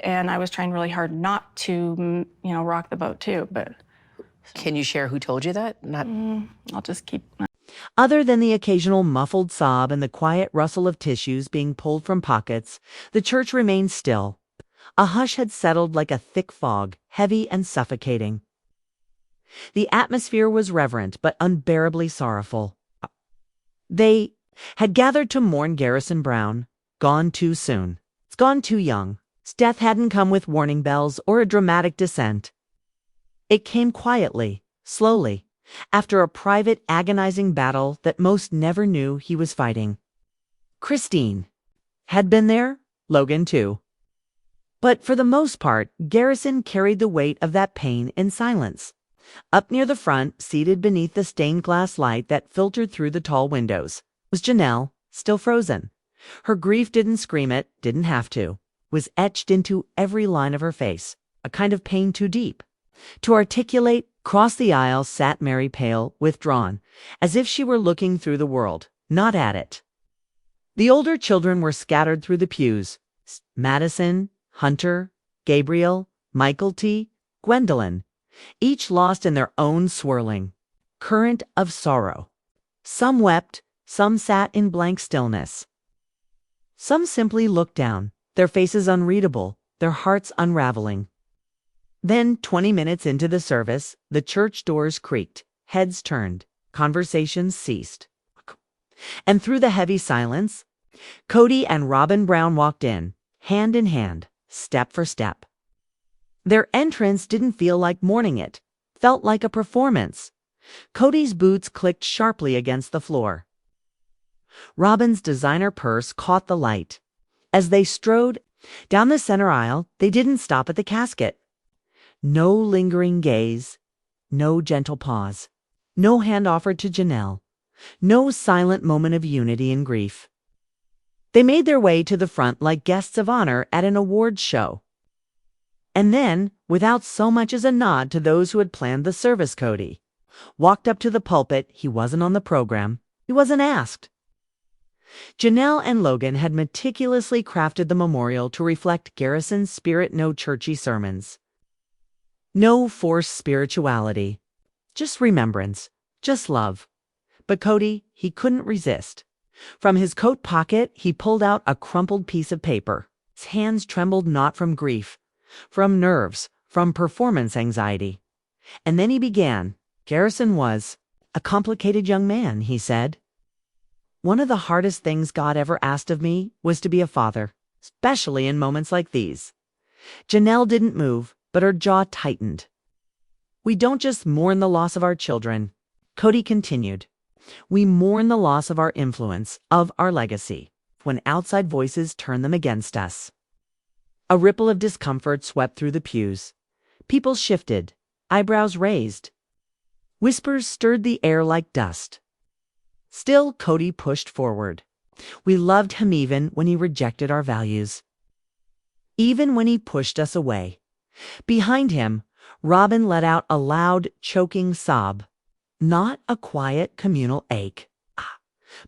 And I was trying really hard not to, rock the boat too, but. Can you share who told you that? I'll just keep. Other than the occasional muffled sob and the quiet rustle of tissues being pulled from pockets, the church remained still. A hush had settled like a thick fog, heavy and suffocating. The atmosphere was reverent but unbearably sorrowful. They had gathered to mourn Garrison Brown, gone too soon. It's gone too young. His death hadn't come with warning bells or a dramatic descent. It came quietly, slowly, after a private, agonizing battle that most never knew he was fighting. Christine had been there, Logan too. But for the most part, Garrison carried the weight of that pain in silence. Up near the front, seated beneath the stained glass light that filtered through the tall windows, was Janelle, still frozen. Her grief didn't scream it, didn't have to, was etched into every line of her face, a kind of pain too deep to articulate. Across the aisle sat Meri, pale, withdrawn, as if she were looking through the world, not at it. The older children were scattered through the pews. Madison, Hunter, Gabriel, Michael T., Gwendolyn, each lost in their own swirling current of sorrow. Some wept, some sat in blank stillness. Some simply looked down, their faces unreadable, their hearts unraveling. Then, 20 minutes into the service, the church doors creaked, heads turned, conversations ceased. And through the heavy silence, Cody and Robyn Brown walked in hand, step for step. Their entrance didn't feel like mourning, it felt like a performance. Cody's boots clicked sharply against the floor. Robyn's designer purse caught the light. As they strode down the center aisle, they didn't stop at the casket. No lingering gaze, no gentle pause, no hand offered to Janelle, no silent moment of unity and grief. They made their way to the front like guests of honor at an awards show. And then, without so much as a nod to those who had planned the service, Cody walked up to the pulpit. He wasn't on the program. He wasn't asked. Janelle and Logan had meticulously crafted the memorial to reflect Garrison's spirit. No churchy sermons. No forced spirituality. Just remembrance. Just love. But Cody, he couldn't resist. From his coat pocket, he pulled out a crumpled piece of paper. His hands trembled not from grief, from nerves, from performance anxiety. And then he began. Garrison was a complicated young man, he said. One of the hardest things God ever asked of me was to be a father, especially in moments like these. Janelle didn't move, but her jaw tightened. We don't just mourn the loss of our children, Cody continued. We mourn the loss of our influence, of our legacy, when outside voices turn them against us. A ripple of discomfort swept through the pews. People shifted, eyebrows raised. Whispers stirred the air like dust. Still, Cody pushed forward. We loved him even when he rejected our values. Even when he pushed us away. Behind him, Robyn let out a loud, choking sob. Not a quiet, communal ache,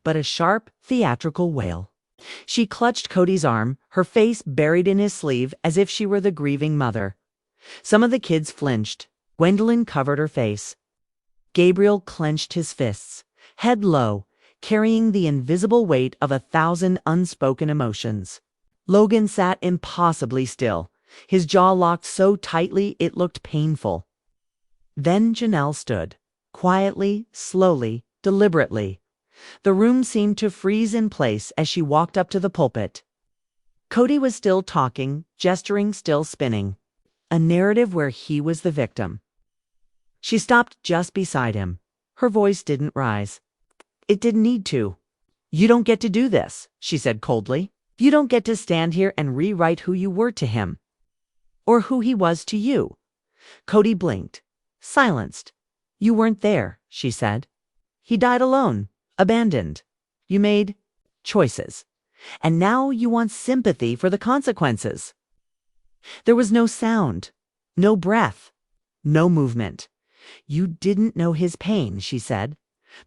but a sharp, theatrical wail. She clutched Cody's arm, her face buried in his sleeve as if she were the grieving mother. Some of the kids flinched. Gwendolyn covered her face. Gabriel clenched his fists, head low, carrying the invisible weight of 1,000 unspoken emotions. Logan sat impossibly still, his jaw locked so tightly it looked painful. Then Janelle stood, quietly, slowly, deliberately. The room seemed to freeze in place as she walked up to the pulpit. Cody was still talking, gesturing, still spinning. A narrative where he was the victim. She stopped just beside him. Her voice didn't rise. It didn't need to. You don't get to do this, she said coldly. You don't get to stand here and rewrite who you were to him. Or who he was to you. Cody blinked, silenced. You weren't there, she said. He died alone, abandoned. You made choices. And now you want sympathy for the consequences. There was no sound, no breath, no movement. You didn't know his pain, she said,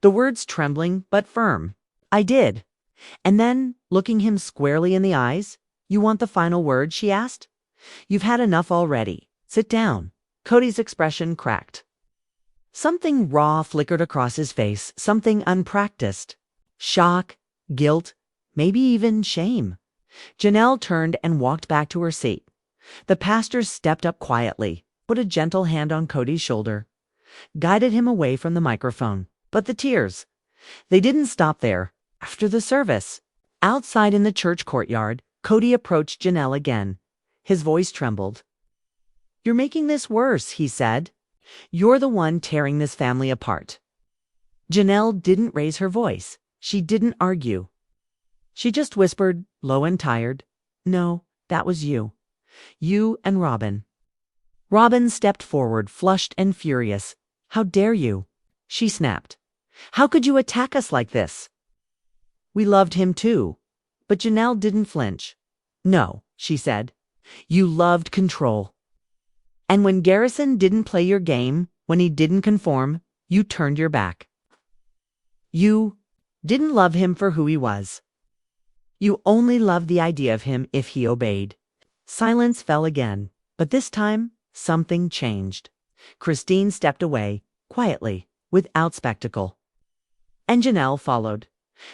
the words trembling but firm. I did. And then, looking him squarely in the eyes, You want the final word? She asked. You've had enough already. Sit down. Cody's expression cracked. Something raw flickered across his face, something unpracticed. Shock, guilt, maybe even shame. Janelle turned and walked back to her seat. The pastor stepped up quietly, put a gentle hand on Cody's shoulder, guided him away from the microphone. But the tears, they didn't stop there. After the service, outside in the church courtyard, Cody approached Janelle again. His voice trembled. You're making this worse, he said. You're the one tearing this family apart. Janelle didn't raise her voice. She didn't argue. She just whispered, low and tired, No, that was you. You and Robyn. Robyn stepped forward, flushed and furious. How dare you? She snapped. How could you attack us like this? We loved him too. But Janelle didn't flinch. No, she said. You loved control. And when Garrison didn't play your game, when he didn't conform, you turned your back. You didn't love him for who he was. You only loved the idea of him if he obeyed. Silence fell again, but this time something changed. Christine stepped away, quietly, without spectacle. And Janelle followed.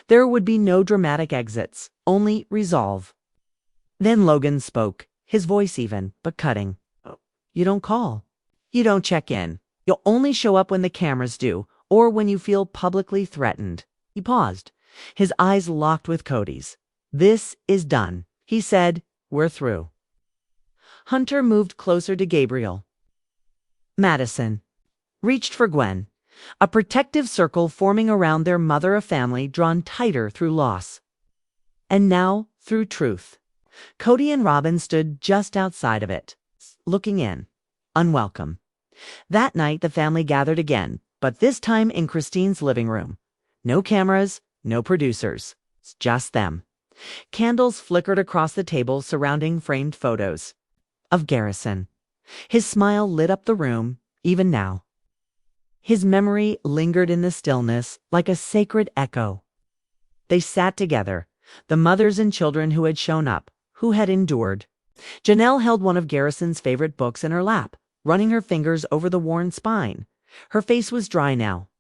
There would be no dramatic exits, only resolve. Then Logan spoke, his voice even, but cutting. You don't call. You don't check in. You'll only show up when the cameras do, or when you feel publicly threatened. He paused, his eyes locked with Cody's. This is done, he said. We're through. Hunter moved closer to Gabriel. Madison reached for Gwen, a protective circle forming around their mother, a family drawn tighter through loss. And now, through truth. Cody and Robyn stood just outside of it, looking in, unwelcome. That night the family gathered again, but this time in Christine's living room. No cameras, no producers, just them. Candles flickered across the table surrounding framed photos of Garrison. His smile lit up the room, even now. His memory lingered in the stillness like a sacred echo. They sat together, the mothers and children who had shown up, who had endured. Janelle held one of Garrison's favorite books in her lap, running her fingers over the worn spine. Her face was dry now,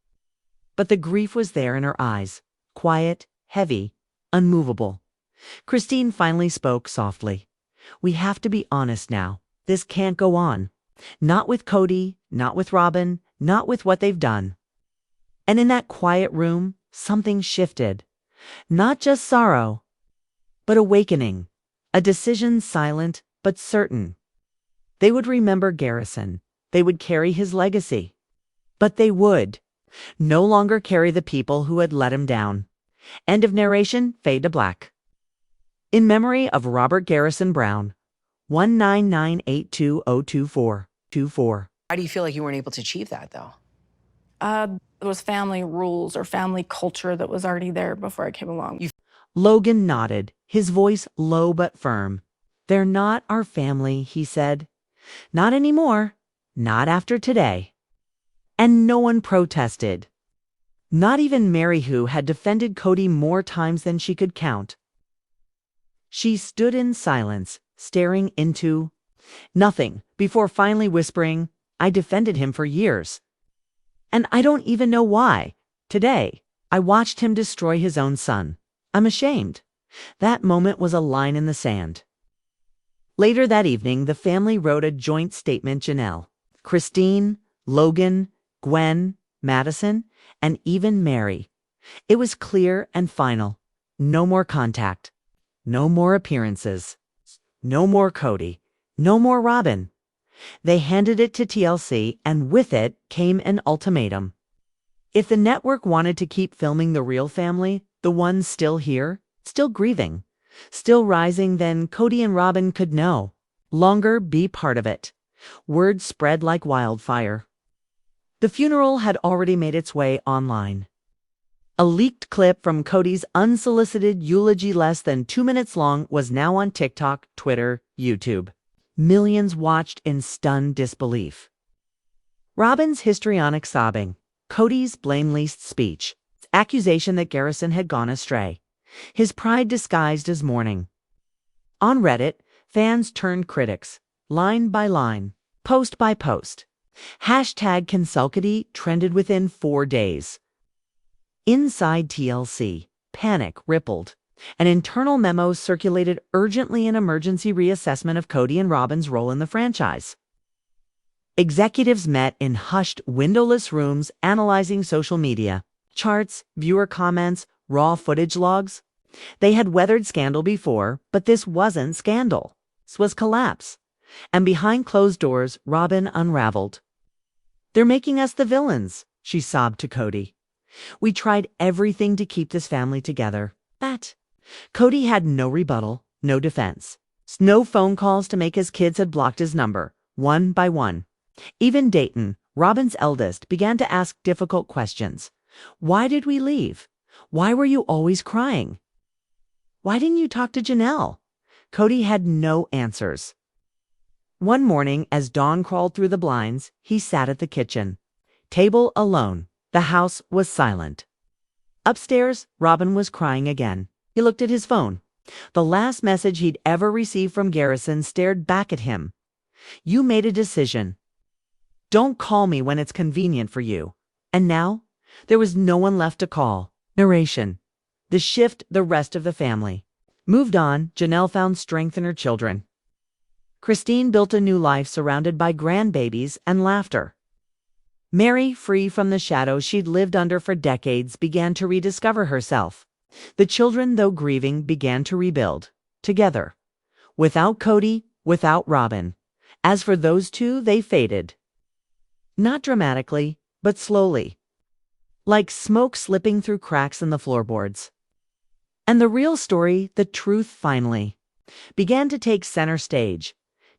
but the grief was there in her eyes, quiet, heavy, unmovable. Christine finally spoke softly. We have to be honest now. This can't go on. Not with Cody, not with Robyn, not with what they've done. And in that quiet room, something shifted. Not just sorrow, but awakening. A decision silent, but certain. They would remember Garrison. They would carry his legacy. But they would no longer carry the people who had let him down. End of narration, fade to black. In memory of Robert Garrison Brown, 19982022424. Why do you feel like you weren't able to achieve that, though? There was family rules or family culture that was already there before I came along. Logan nodded, his voice low but firm. They're not our family, he said. Not anymore. Not after today. And no one protested. Not even Meri, who had defended Cody more times than she could count. She stood in silence, staring into nothing, before finally whispering, I defended him for years. And I don't even know why. Today, I watched him destroy his own son. I'm ashamed. That moment was a line in the sand. Later that evening, the family wrote a joint statement. Janelle, Christine, Logan, Gwen, Madison, and even Meri. It was clear and final. No more contact. No more appearances. No more Cody. No more Robyn. They handed it to TLC, and with it came an ultimatum. If the network wanted to keep filming the real family, the ones still here, still grieving, still rising, then Cody and Robyn could no longer be part of it. Word spread like wildfire. The funeral had already made its way online. A leaked clip from Cody's unsolicited eulogy, less than 2 minutes long, was now on TikTok, Twitter, YouTube. Millions watched in stunned disbelief. Robyn's histrionic sobbing, Cody's blame-laced speech, accusation that Garrison had gone astray, his pride disguised as mourning. On Reddit, fans turned critics, line by line, post by post. Hashtag Consulcity trended within 4 days. Inside TLC, panic rippled. An internal memo circulated urgently an emergency reassessment of Cody and Robyn's role in the franchise. Executives met in hushed, windowless rooms analyzing social media, charts, viewer comments, raw footage logs. They had weathered scandal before, but this wasn't scandal. This was collapse. And behind closed doors, Robyn unraveled. "They're making us the villains," she sobbed to Cody. "We tried everything to keep this family together." But Cody had no rebuttal, no defense. No phone calls to make his kids had blocked his number, one by one. Even Dayton, Robyn's eldest, began to ask difficult questions. "Why did we leave? Why were you always crying? Why didn't you talk to Janelle?" Cody had no answers. One morning, as dawn crawled through the blinds, he sat at the kitchen. Table alone. The house was silent. Upstairs, Robyn was crying again. He looked at his phone. The last message he'd ever received from Garrison stared back at him. "You made a decision. Don't call me when it's convenient for you." And now, there was no one left to call. Narration. The shift the rest of the family. Moved on, Janelle found strength in her children. Christine built a new life surrounded by grandbabies and laughter. Meri, free from the shadows she'd lived under for decades, began to rediscover herself. The children, though grieving, began to rebuild. Together. Without Cody, without Robyn. As for those two, they faded. Not dramatically, but slowly. Like smoke slipping through cracks in the floorboards. And the real story, the truth finally, began to take center stage.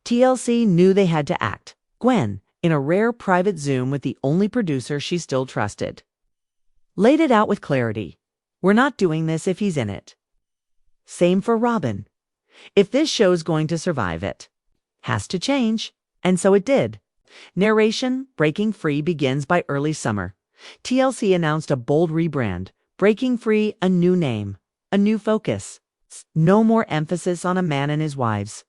TLC knew they had to act. Gwen, in a rare private Zoom with the only producer she still trusted, laid it out with clarity. "We're not doing this if he's in it." Same for Robyn. If this show's going to survive, it has to change. And so it did. Narration, Breaking Free, begins by early summer. TLC announced a bold rebrand. Breaking Free, a new name, a new focus. No more emphasis on a man and his wives.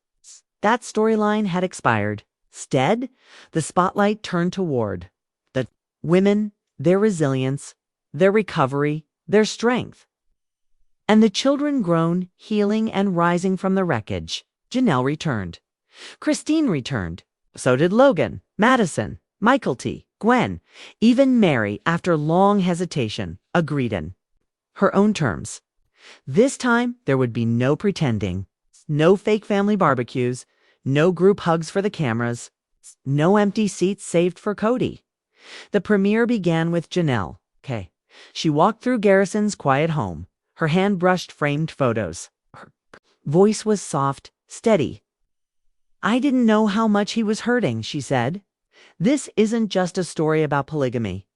That storyline had expired. Instead, the spotlight turned toward the women, their resilience, their recovery, their strength. And the children grown, healing, and rising from the wreckage. Janelle returned. Christine returned. So did Logan, Madison, Michael T., Gwen. Even Meri, after long hesitation, agreed in her own terms. This time, there would be no pretending. No fake family barbecues. No group hugs for the cameras. No empty seats saved for Cody. The premiere began with Janelle. She walked through Garrison's quiet home. Her hand brushed framed photos. Her voice was soft, steady. "I didn't know how much he was hurting," she said. "This isn't just a story about polygamy.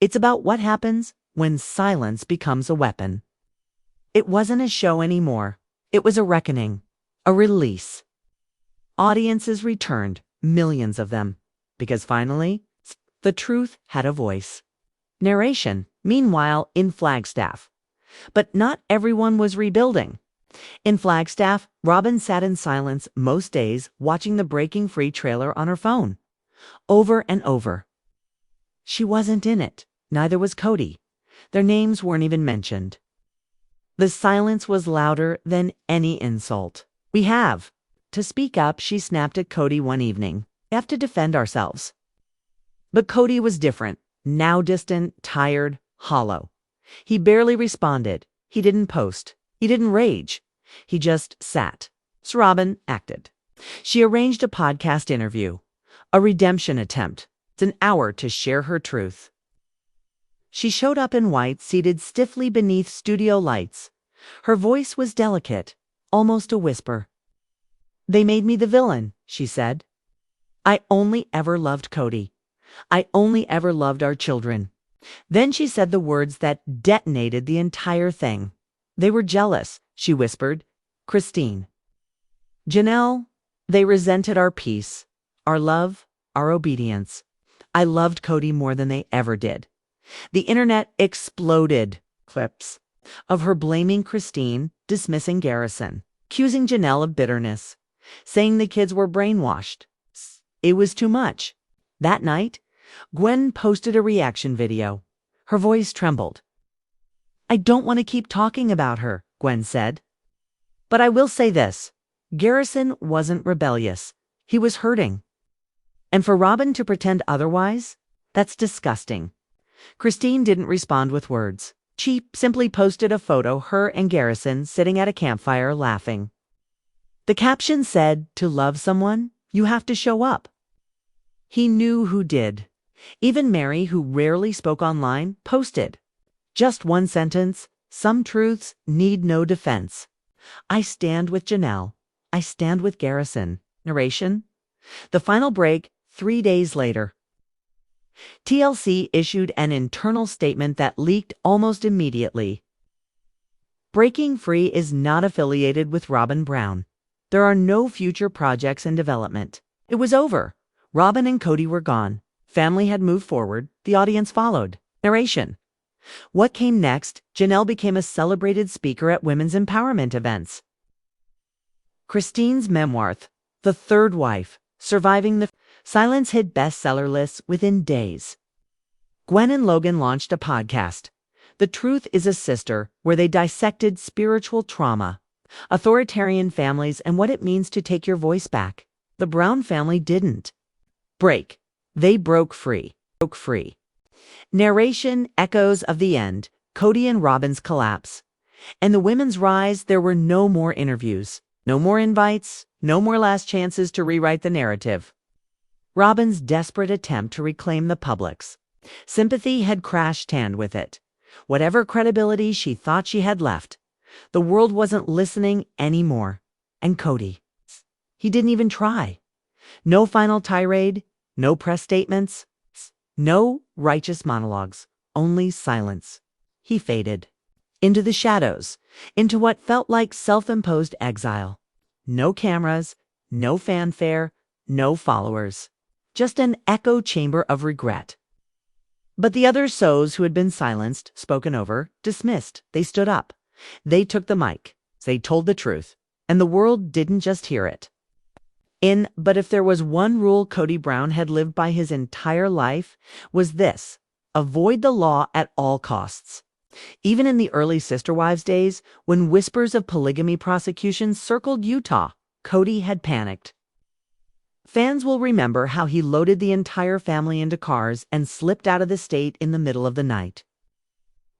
It's about what happens when silence becomes a weapon." It wasn't a show anymore. It was a reckoning, a release. Audiences returned, millions of them, because finally, the truth had a voice. Narration, meanwhile, in Flagstaff. But not everyone was rebuilding. In Flagstaff, Robyn sat in silence most days, watching the Breaking Free trailer on her phone. Over and over. She wasn't in it. Neither was Cody. Their names weren't even mentioned. The silence was louder than any insult. "We have to speak up," she snapped at Cody one evening. "We have to defend ourselves." But Cody was different. Now distant, tired, hollow. He barely responded. He didn't post. He didn't rage. He just sat. So Robyn acted. She arranged a podcast interview. A redemption attempt. It's an hour to share her truth. She showed up in white, seated stiffly beneath studio lights. Her voice was delicate, almost a whisper. "They made me the villain," she said. "I only ever loved Cody. I only ever loved our children." Then she said the words that detonated the entire thing. "They were jealous," she whispered. "Christine. Janelle, they resented our peace, our love, our obedience. I loved Cody more than they ever did." The internet exploded. Clips of her blaming Christine, dismissing Garrison. accusing Janelle of bitterness, saying the kids were brainwashed. It was too much. That night, Gwen posted a reaction video. Her voice trembled. "I don't want to keep talking about her," Gwen said. "But I will say this. Garrison wasn't rebellious. He was hurting. And for Robyn to pretend otherwise, that's disgusting." Christine didn't respond with words. She simply posted a photo, her and Garrison sitting at a campfire laughing. The caption said, "To love someone, you have to show up." He knew who did. Even Meri, who rarely spoke online, posted. Just one sentence, "Some truths need no defense. I stand with Janelle. I stand with Garrison." Narration. The final break 3 days later. TLC issued an internal statement that leaked almost immediately. Breaking Free is not affiliated with Robyn Brown. There are no future projects in development. It was over. Robyn and Cody were gone. Family had moved forward. The audience followed. Narration. What came next? Janelle became a celebrated speaker at women's empowerment events. Christine's memoir, The Third Wife, Surviving the Silence, hit bestseller lists within days. Gwen and Logan launched a podcast, The Truth is a Sister, where they dissected spiritual trauma, authoritarian families, and what it means to take your voice back. The Brown family didn't break. They broke free. Narration echoes of the end, Cody and Robyn's collapse. And the women's rise. There were no more interviews, no more invites, no more last chances to rewrite the narrative. Robyn's desperate attempt to reclaim the public's sympathy had crashed hand with it. Whatever credibility she thought she had left, the world wasn't listening anymore. And Cody, he didn't even try. No final tirade, no press statements, no righteous monologues, only silence. He faded into the shadows, into what felt like self-imposed exile. No cameras, no fanfare, no followers. Just an echo chamber of regret. But the other sows who had been silenced, spoken over, dismissed, they stood up. They took the mic. They told the truth. And the world didn't just hear it. But if there was one rule Cody Brown had lived by his entire life, was this: avoid the law at all costs. Even in the early Sister Wives days, when whispers of polygamy prosecution circled Utah, Cody had panicked. Fans will remember how he loaded the entire family into cars and slipped out of the state in the middle of the night.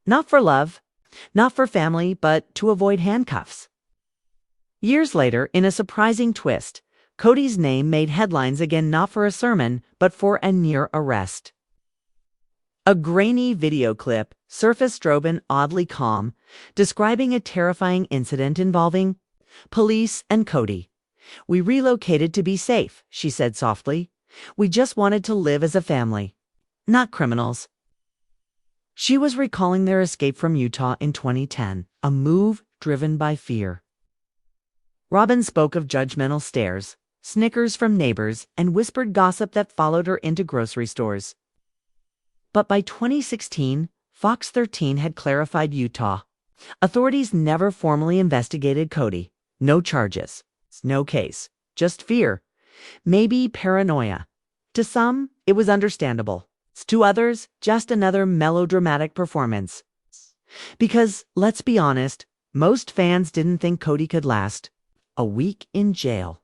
Not for love, not for family, but to avoid handcuffs. Years later, in a surprising twist, Cody's name made headlines again, not for a sermon, but for a near arrest. A grainy video clip surfaced, Robyn oddly calm, describing a terrifying incident involving police and Cody. "We relocated to be safe," she said softly. "We just wanted to live as a family, not criminals." She was recalling their escape from Utah in 2010, a move driven by fear. Robyn spoke of judgmental stares, snickers from neighbors, and whispered gossip that followed her into grocery stores. But by 2016, Fox 13 had clarified Utah. Authorities never formally investigated Cody. No charges. No case. Just fear. Maybe paranoia. To some, it was understandable. To others, just another melodramatic performance. Because, let's be honest, most fans didn't think Cody could last a week in jail.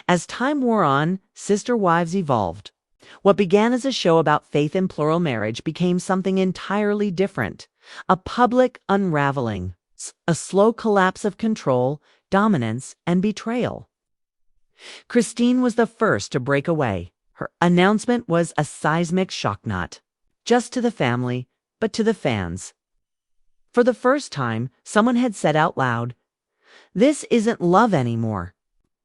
As time wore on, Sister Wives evolved. What began as a show about faith and plural marriage became something entirely different. A public unraveling. A slow collapse of control, dominance, and betrayal. Christine was the first to break away. Her announcement was a seismic shock, not just to the family, but to the fans. For the first time, someone had said out loud, "This isn't love anymore."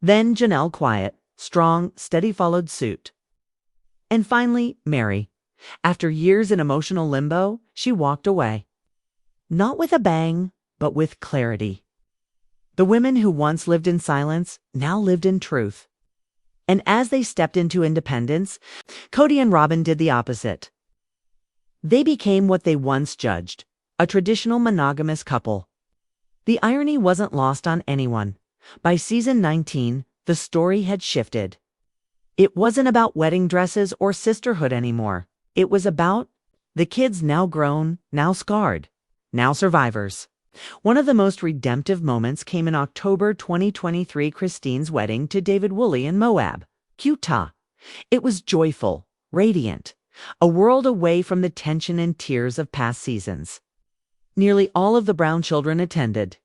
Then Janelle, quiet, strong, steady, followed suit. And finally, Meri. After years in emotional limbo, she walked away. Not with a bang, but with clarity. The women who once lived in silence now lived in truth. And as they stepped into independence, Cody and Robyn did the opposite. They became what they once judged, a traditional monogamous couple. The irony wasn't lost on anyone. By season 19, the story had shifted. It wasn't about wedding dresses or sisterhood anymore. It was about the kids now grown, now scarred, now survivors. One of the most redemptive moments came in October 2023, Christine's wedding to David Woolley in Moab, Utah. It was joyful, radiant, a world away from the tension and tears of past seasons. Nearly all of the Brown children attended.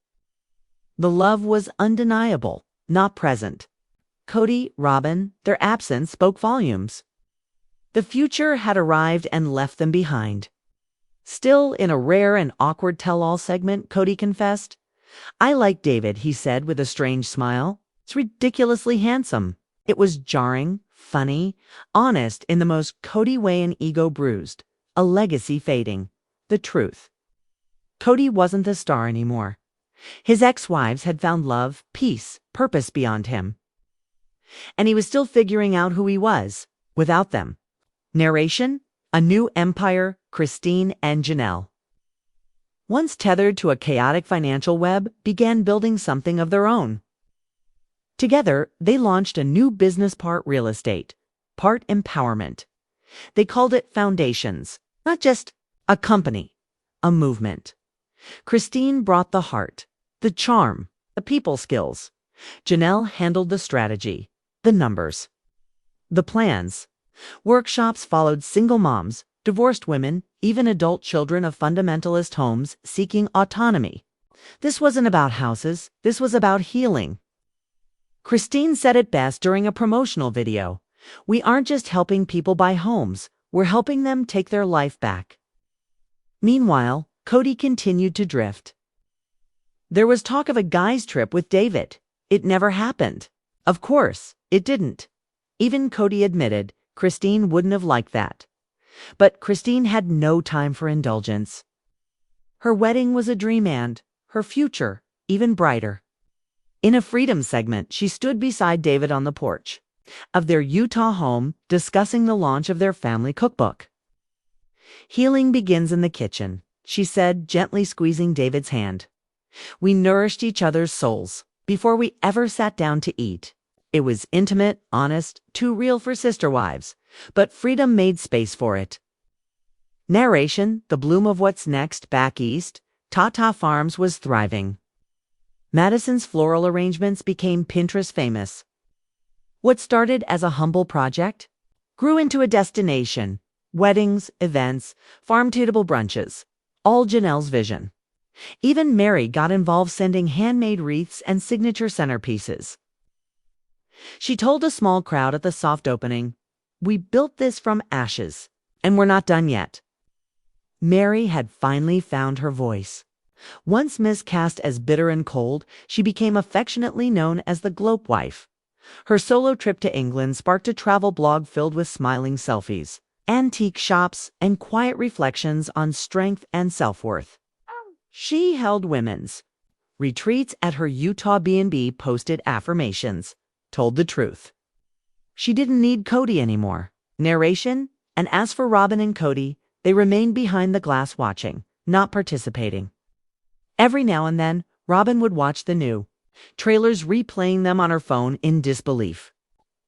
The love was undeniable, not present. Cody, Robyn, their absence spoke volumes. The future had arrived and left them behind. Still, in a rare and awkward tell-all segment, Cody confessed, "I like David," he said with a strange smile. "It's ridiculously handsome." It was jarring, funny, honest in the most Cody way, and ego bruised, a legacy fading. The truth. Cody wasn't the star anymore. His ex-wives had found love, peace, purpose beyond him. And he was still figuring out who he was, without them. Narration: A New Empire, Christine and Janelle. Once tethered to a chaotic financial web, began building something of their own. Together, they launched a new business, part real estate, part empowerment. They called it Foundations, not just a company, a movement. Christine brought the heart, the charm, the people skills. Janelle handled the strategy, the numbers, the plans. Workshops followed single moms, divorced women, even adult children of fundamentalist homes seeking autonomy. This wasn't about houses, this was about healing. Christine said it best during a promotional video. "We aren't just helping people buy homes, we're helping them take their life back." Meanwhile, Cody continued to drift. There was talk of a guy's trip with David. It never happened. Of course, it didn't. Even Cody admitted Christine wouldn't have liked that. But Christine had no time for indulgence. Her wedding was a dream, and her future even brighter. In a Freedom segment, she stood beside David on the porch of their Utah home, discussing the launch of their family cookbook. "Healing begins in the kitchen," she said, gently squeezing David's hand. "We nourished each other's souls before we ever sat down to eat. It was intimate, honest, too real for sister wives, but Freedom made space for it." Narration: The bloom of what's next back east, Tata Farms was thriving. Madison's floral arrangements became Pinterest famous. What started as a humble project grew into a destination. Weddings, events, farm-to-table brunches, all Janelle's vision. Even Meri got involved, sending handmade wreaths and signature centerpieces. She told a small crowd at the soft opening, "We built this from ashes, and we're not done yet." Meri had finally found her voice. Once miscast as bitter and cold, she became affectionately known as the Globe Wife. Her solo trip to England sparked a travel blog filled with smiling selfies, antique shops, and quiet reflections on strength and self-worth. She held women's retreats at her Utah B&B, posted affirmations, told the truth. She didn't need Cody anymore. Narration: And as for Robyn and Cody, they remained behind the glass, watching, not participating. Every now and then, Robyn would watch the new trailers, replaying them on her phone in disbelief.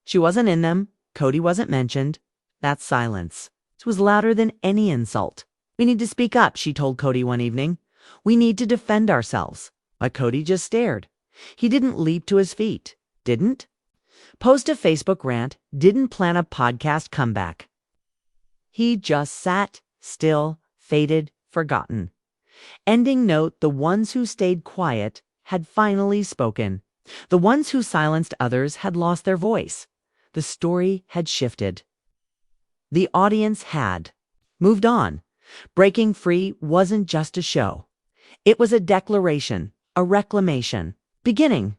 She wasn't in them. Cody wasn't mentioned. That silence. It was louder than any insult. "We need to speak up," she told Cody one evening. "We need to defend ourselves." But Cody just stared. He didn't leap to his feet. Didn't post a Facebook rant. Didn't plan a podcast comeback. He just sat still, faded, forgotten. Ending note: the ones who stayed quiet had finally spoken. The ones who silenced others had lost their voice. The story had shifted. The audience had moved on. Breaking free wasn't just a show. It was a declaration, a reclamation. Beginning.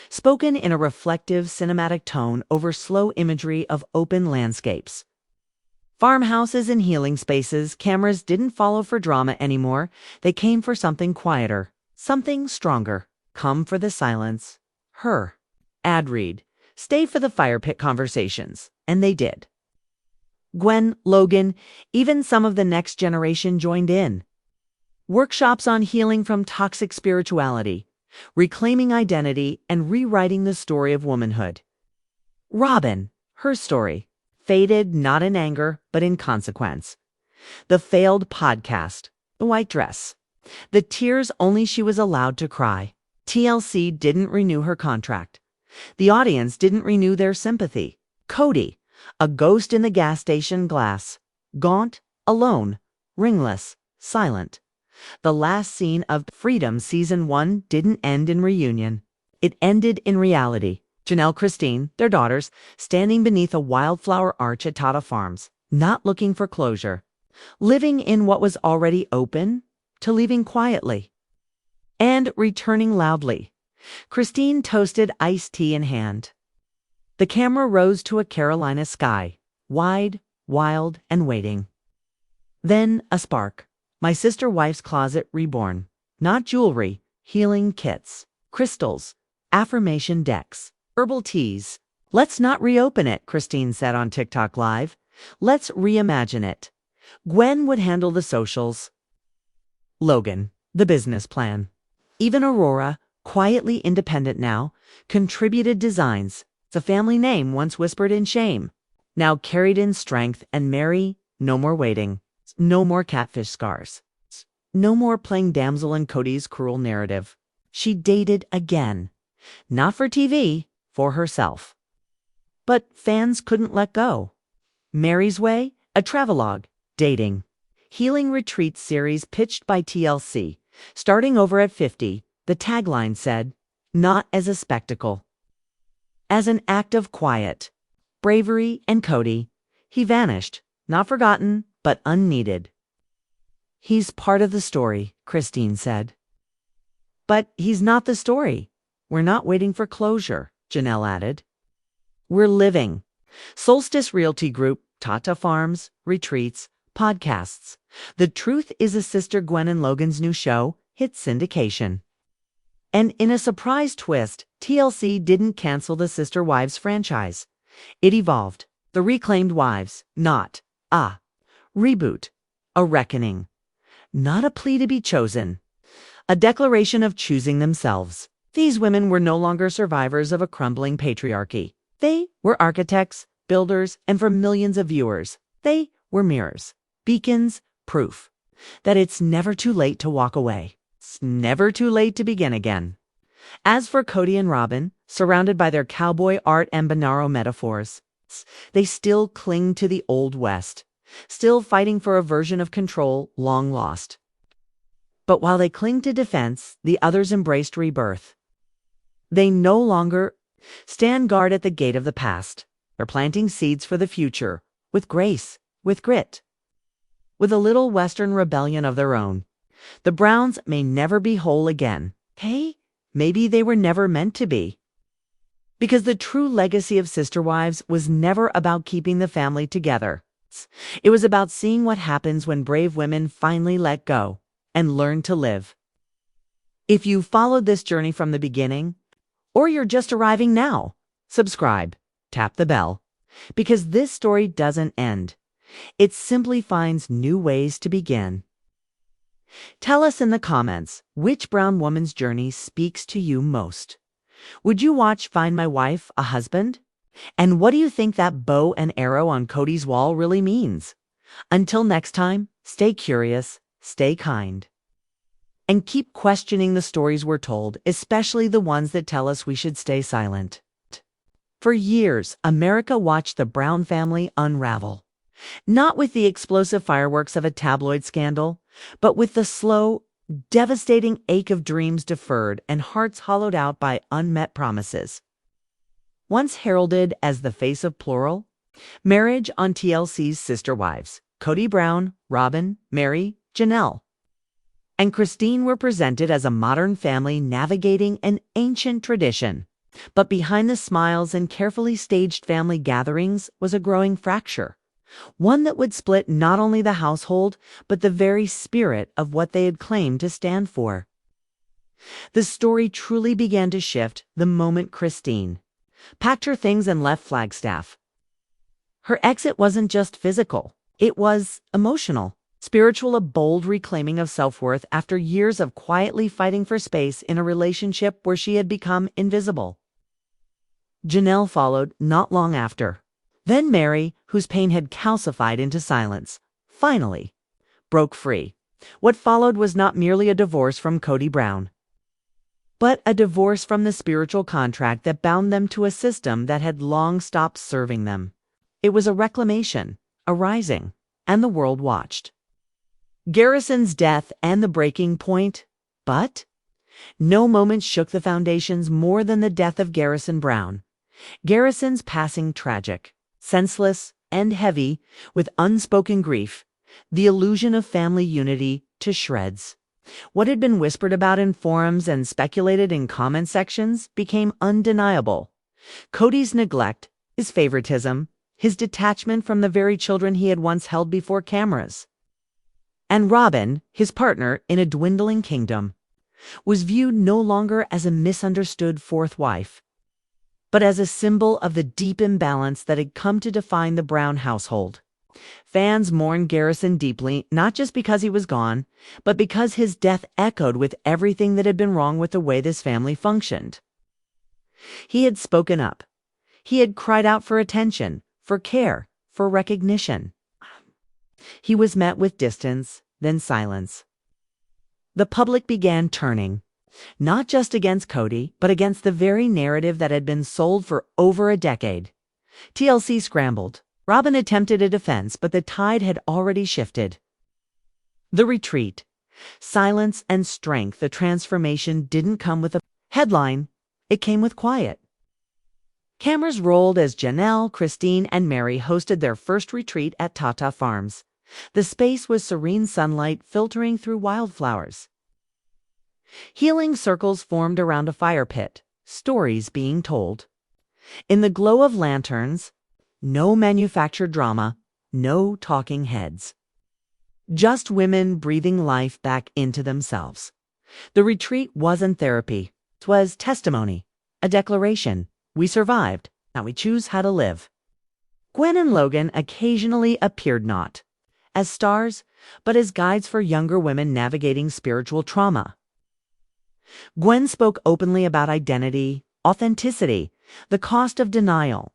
Spoken in a reflective, cinematic tone over slow imagery of open landscapes. Farmhouses and healing spaces. Cameras didn't follow for drama anymore. They came for something quieter, something stronger. Come for the silence. Her. Ad read: Stay for the fire pit conversations. And they did. Gwen, Logan, even some of the next generation joined in. Workshops on healing from toxic spirituality. reclaiming identity and rewriting the story of womanhood. Robyn, her story, faded not in anger, but in consequence. The failed podcast, the white dress, the tears only she was allowed to cry. TLC didn't renew her contract. The audience didn't renew their sympathy. Cody, a ghost in the gas station glass, gaunt, alone, ringless, silent. The last scene of Freedom Season 1 didn't end in reunion. It ended in reality. Janelle, Christine, their daughters, standing beneath a wildflower arch at Tata Farms, not looking for closure, living in what was already open to leaving quietly, and returning loudly. Christine toasted iced tea in hand. The camera rose to a Carolina sky, wide, wild, and waiting. Then a spark. My sister wife's closet reborn. Not jewelry, healing kits, crystals, affirmation decks, herbal teas. Let's not reopen it, Christine said on TikTok Live. Let's reimagine it. Gwen would handle the socials. Logan, the business plan. Even Aurora, quietly independent now, contributed designs. The family name once whispered in shame, now carried in strength. And Meri, no more waiting. No more catfish scars. No more playing damsel in Cody's cruel narrative. She dated again. Not for TV, for herself. But fans couldn't let go. Meri's Way, a travelogue, dating. Healing Retreat series pitched by TLC. Starting over at 50, the tagline said, not as a spectacle. As an act of quiet, bravery, and Cody, he vanished, not forgotten, but unneeded. He's part of the story, Christine said. But he's not the story. We're not waiting for closure, Janelle added. We're living. Solstice Realty Group, Tata Farms, retreats, podcasts. The Truth is a Sister Gwen and Logan's new show hit syndication. And in a surprise twist, TLC didn't cancel the Sister Wives franchise. It evolved. The Reclaimed Wives, not a reboot, a reckoning. Not a plea to be chosen. A declaration of choosing themselves. These women were no longer survivors of a crumbling patriarchy. They were architects, builders, and for millions of viewers, they were mirrors, beacons, proof that it's never too late to walk away. It's never too late to begin again. As for Cody and Robyn, surrounded by their cowboy art and Bonaro metaphors, they still cling to the Old West, still fighting for a version of control long lost. But while they cling to defense, the others embraced rebirth. They no longer stand guard at the gate of the past. They're planting seeds for the future, with grace, with grit, with a little Western rebellion of their own. The Browns may never be whole again. Hey, maybe they were never meant to be. Because the true legacy of Sister Wives was never about keeping the family together. It was about seeing what happens when brave women finally let go and learn to live. If you followed this journey from the beginning, or you're just arriving now, subscribe, tap the bell, because this story doesn't end. It simply finds new ways to begin. Tell us in the comments which brown woman's journey speaks to you most. Would you watch Find My Wife a Husband? And what do you think that bow and arrow on Cody's wall really means? Until next time, stay curious, stay kind, and keep questioning the stories we're told, especially the ones that tell us we should stay silent. For years, America watched the Brown family unravel. Not with the explosive fireworks of a tabloid scandal, but with the slow, devastating ache of dreams deferred and hearts hollowed out by unmet promises. Once heralded as the face of plural, marriage on TLC's Sister Wives, Cody Brown, Robyn, Meri, Janelle, and Christine were presented as a modern family navigating an ancient tradition. But behind the smiles and carefully staged family gatherings was a growing fracture, one that would split not only the household, but the very spirit of what they had claimed to stand for. The story truly began to shift the moment Christine packed her things and left Flagstaff. Her exit wasn't just physical, it was emotional. spiritual, a bold reclaiming of self-worth after years of quietly fighting for space in a relationship where she had become invisible. Janelle followed not long after. Then Meri, whose pain had calcified into silence, finally broke free. What followed was not merely a divorce from Cody Brown, but a divorce from the spiritual contract that bound them to a system that had long stopped serving them. It was a reclamation, a rising, and the world watched. Garrison's death and the breaking point, but no moment shook the foundations more than the death of Garrison Brown. Garrison's passing tragic, senseless, and heavy with unspoken grief, the illusion of family unity to shreds. What had been whispered about in forums and speculated in comment sections became undeniable. Cody's neglect, his favoritism, his detachment from the very children he had once held before cameras. And Robyn, his partner in a dwindling kingdom, was viewed no longer as a misunderstood fourth wife, but as a symbol of the deep imbalance that had come to define the Brown household. Fans mourned Garrison deeply, not just because he was gone, but because his death echoed with everything that had been wrong with the way this family functioned. He had spoken up. He had cried out for attention, for care, for recognition. He was met with distance, then silence. The public began turning, not just against Cody, but against the very narrative that had been sold for over a decade. TLC scrambled. Robyn attempted a defense, but the tide had already shifted. The retreat, silence and strength. The transformation didn't come with a headline. It came with quiet. Cameras rolled as Janelle, Christine, and Meri hosted their first retreat at Tata Farms. The space was serene sunlight filtering through wildflowers. Healing circles formed around a fire pit, stories being told. In the glow of lanterns, no manufactured drama, no talking heads. Just women breathing life back into themselves. The retreat wasn't therapy. It was testimony, a declaration. We survived. Now we choose how to live. Gwen and Logan occasionally appeared not as stars, but as guides for younger women navigating spiritual trauma. Gwen spoke openly about identity, authenticity, the cost of denial.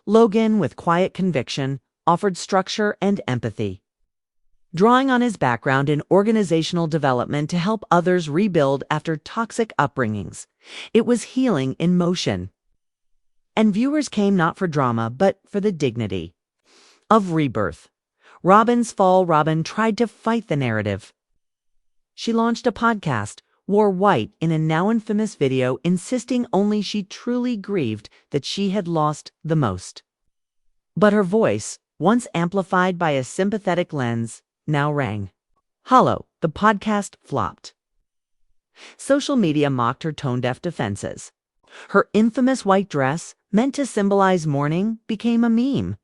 Logan, with quiet conviction, offered structure and empathy, drawing on his background in organizational development to help others rebuild after toxic upbringings. It was healing in motion. And viewers came not for drama, but for the dignity of rebirth. Robyn's fall. Robyn tried to fight the narrative. She launched a podcast, wore white in a now infamous video, insisting only she truly grieved that she had lost the most. But her voice, once amplified by a sympathetic lens, now rang hollow. The podcast flopped. Social media mocked her tone-deaf defenses. Her infamous white dress, meant to symbolize mourning, became a meme.